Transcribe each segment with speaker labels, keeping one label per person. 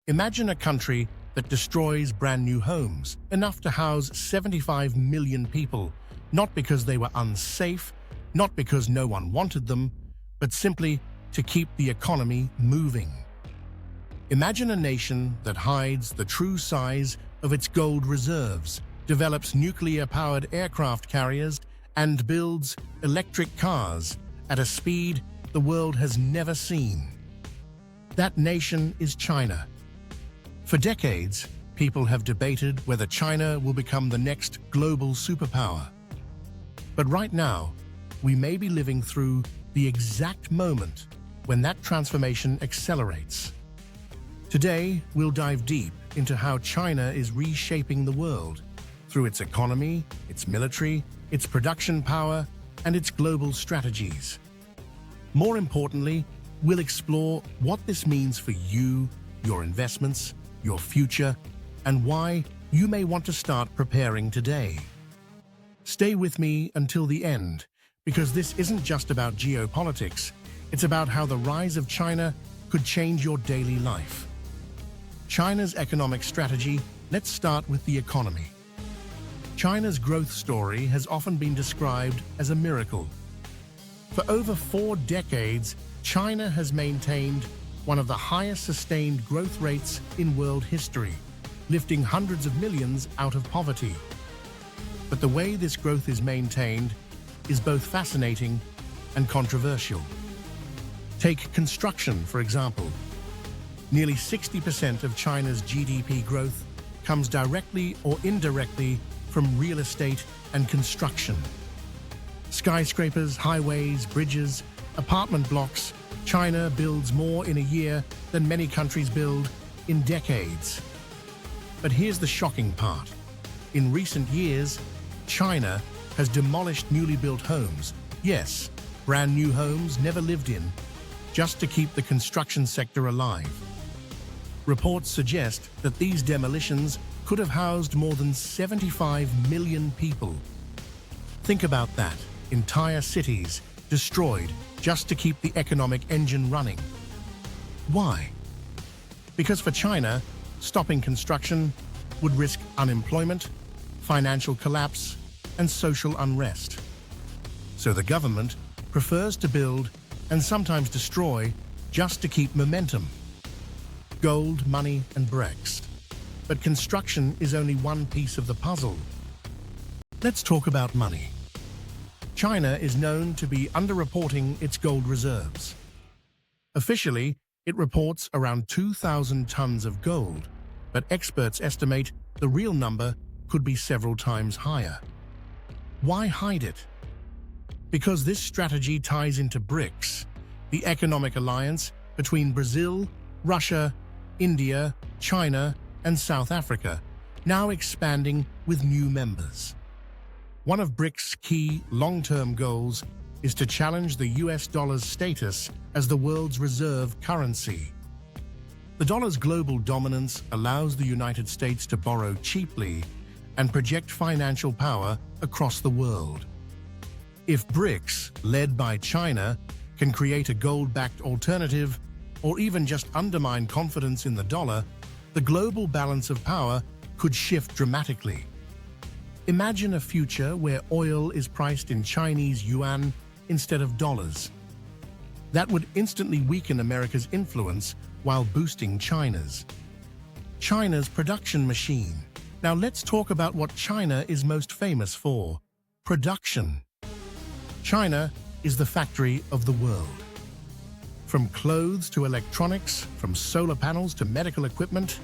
Speaker 1: Imagine a country that destroys brand new homes, enough to house 75 million people, not because they were unsafe, not because no one wanted them, but simply to keep the economy moving. Imagine a nation that hides the true size of its gold reserves, develops nuclear-powered aircraft carriers, and builds electric cars at a speed the world has never seen. That nation is China. For decades, people have debated whether China will become the next global superpower. But right now, we may be living through the exact moment when that transformation accelerates. Today, we'll dive deep into how China is reshaping the world through its economy, its military, its production power, and its global strategies. More importantly, we'll explore what this means for you, your investments, your future, and why you may want to start preparing today. Stay with me until the end, because this isn't just about geopolitics, it's about how the rise of China could change your daily life. China's economic strategy. Let's start with the economy. China's growth story has often been described as a miracle. For over 4 decades, China has maintained one of the highest sustained growth rates in world history, lifting hundreds of millions out of poverty. But the way this growth is maintained is both fascinating and controversial. Take construction, for example. Nearly 60% of China's GDP growth comes directly or indirectly from real estate and construction. Skyscrapers, highways, bridges, apartment blocks. China builds more in a year than many countries build in decades. But here's the shocking part. In recent years, China has demolished newly built homes. Yes, brand new homes never lived in, just to keep the construction sector alive. Reports suggest that these demolitions could have housed more than 75 million people. Think about that. Entire cities destroyed just to keep the economic engine running. Why? Because for China, stopping construction would risk unemployment, financial collapse, and social unrest. So the government prefers to build and sometimes destroy just to keep momentum. Gold, money, and BRICS. But construction is only one piece of the puzzle. Let's talk about money. China is known to be underreporting its gold reserves. Officially, it reports around 2,000 tons of gold, but experts estimate the real number could be several times higher. Why hide it? Because this strategy ties into BRICS, the economic alliance between Brazil, Russia, India, China, and South Africa, now expanding with new members. One of BRICS' key long-term goals is to challenge the US dollar's status as the world's reserve currency. The dollar's global dominance allows the United States to borrow cheaply and project financial power across the world. If BRICS, led by China, can create a gold-backed alternative, or even just undermine confidence in the dollar, the global balance of power could shift dramatically. Imagine a future where oil is priced in Chinese yuan instead of dollars. That would instantly weaken America's influence while boosting China's. China's production machine. Now let's talk about what China is most famous for: production. China is the factory of the world. From clothes to electronics, from solar panels to medical equipment,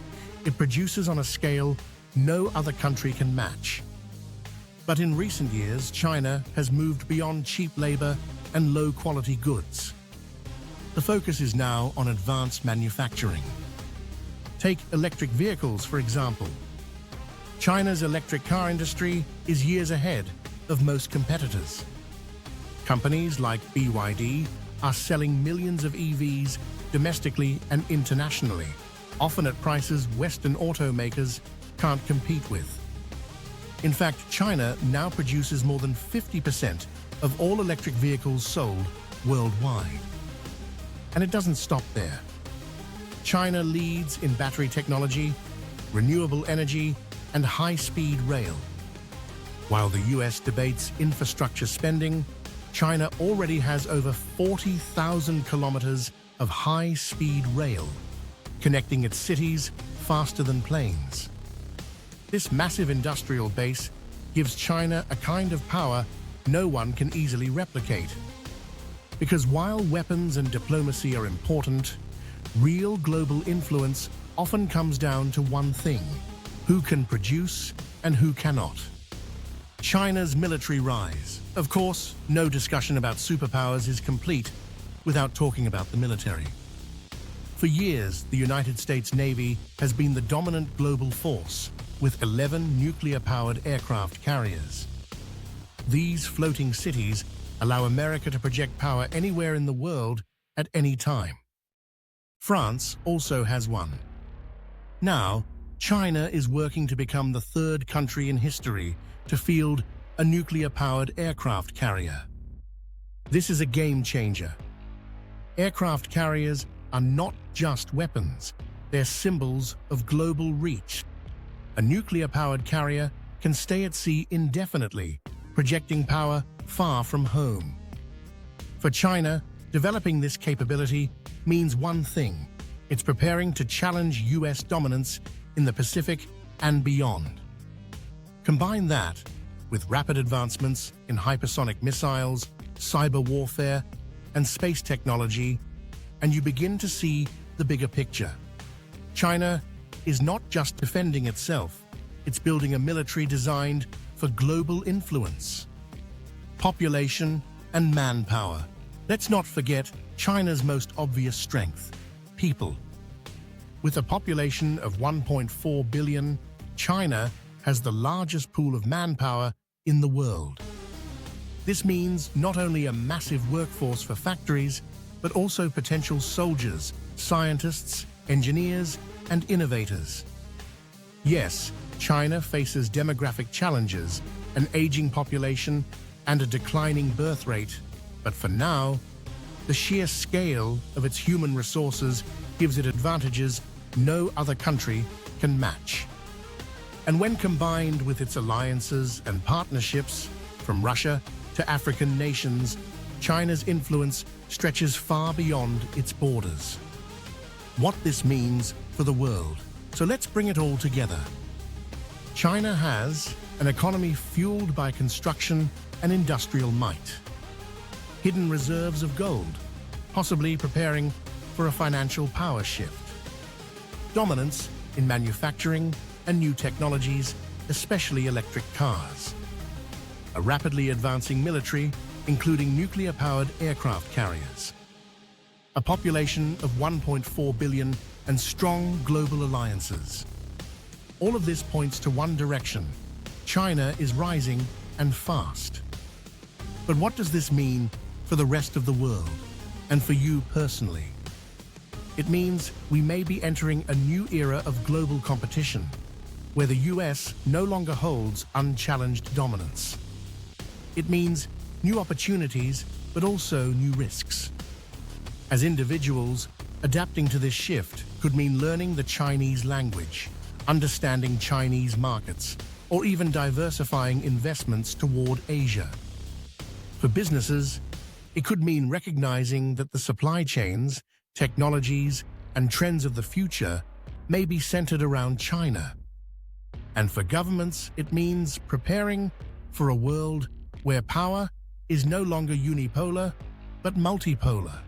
Speaker 1: it produces on a scale no other country can match. But in recent years, China has moved beyond cheap labor and low-quality goods. The focus is now on advanced manufacturing. Take electric vehicles, for example. China's electric car industry is years ahead of most competitors. Companies like BYD are selling millions of EVs domestically and internationally, often at prices Western automakers can't compete with. In fact, China now produces more than 50% of all electric vehicles sold worldwide. And it doesn't stop there. China leads in battery technology, renewable energy, and high-speed rail. While the US debates infrastructure spending, China already has over 40,000 kilometers of high-speed rail, connecting its cities faster than planes. This massive industrial base gives China a kind of power no one can easily replicate. Because while weapons and diplomacy are important, real global influence often comes down to one thing: who can produce and who cannot. China's military rise. Of course, no discussion about superpowers is complete without talking about the military. For years, the United States Navy has been the dominant global force, with 11 nuclear-powered aircraft carriers. These floating cities allow America to project power anywhere in the world at any time. France also has one. Now, China is working to become the third country in history to field a nuclear-powered aircraft carrier. This is a game-changer. Aircraft carriers are not just weapons, they're symbols of global reach. A nuclear-powered carrier can stay at sea indefinitely, projecting power far from home. For China, developing this capability means one thing: it's preparing to challenge US dominance in the Pacific and beyond. Combine that with rapid advancements in hypersonic missiles, cyber warfare, and space technology, and you begin to see the bigger picture. China is not just defending itself, it's building a military designed for global influence. Population and manpower. Let's not forget China's most obvious strength: people. With a population of 1.4 billion, China has the largest pool of manpower in the world. This means not only a massive workforce for factories, but also potential soldiers, scientists, engineers, and innovators. Yes, China faces demographic challenges, an aging population, and a declining birth rate, but for now, the sheer scale of its human resources gives it advantages no other country can match. And when combined with its alliances and partnerships, from Russia to African nations, China's influence stretches far beyond its borders. What this means for the world. So let's bring it all together. China has an economy fueled by construction and industrial might. Hidden reserves of gold, possibly preparing for a financial power shift. Dominance in manufacturing and new technologies, especially electric cars. A rapidly advancing military, including nuclear-powered aircraft carriers. A population of 1.4 billion and strong global alliances. All of this points to one direction: China is rising and fast. But what does this mean for the rest of the world, and for you personally? It means we may be entering a new era of global competition, where the US no longer holds unchallenged dominance. It means new opportunities, but also new risks. As individuals, adapting to this shift could mean learning the Chinese language, understanding Chinese markets, or even diversifying investments toward Asia. For businesses, it could mean recognizing that the supply chains, technologies, and trends of the future may be centered around China. And for governments, it means preparing for a world where power is no longer unipolar, but multipolar.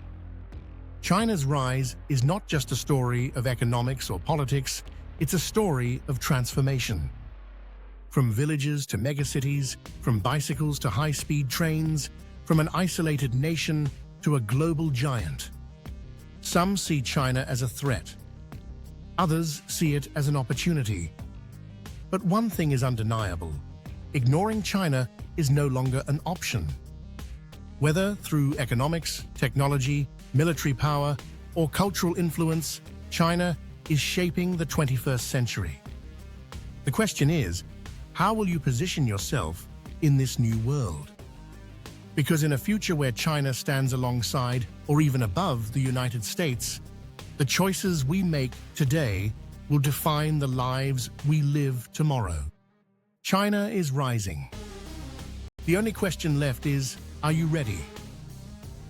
Speaker 1: China's rise is not just a story of economics or politics, it's a story of transformation. From villages to megacities, from bicycles to high-speed trains, from an isolated nation to a global giant. Some see China as a threat. Others see it as an opportunity. But one thing is undeniable: ignoring China is no longer an option. Whether through economics, technology, military power, or cultural influence, China is shaping the 21st century. The question is, how will you position yourself in this new world? Because in a future where China stands alongside or even above the United States, The choices we make today will define the lives we live tomorrow. China is rising. The only question left is, are you ready?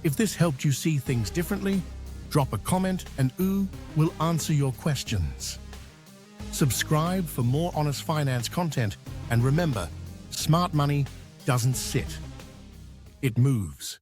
Speaker 1: If this helped you see things differently, drop a comment and will answer your questions. Subscribe for more honest finance content, and remember, smart money doesn't sit. It moves.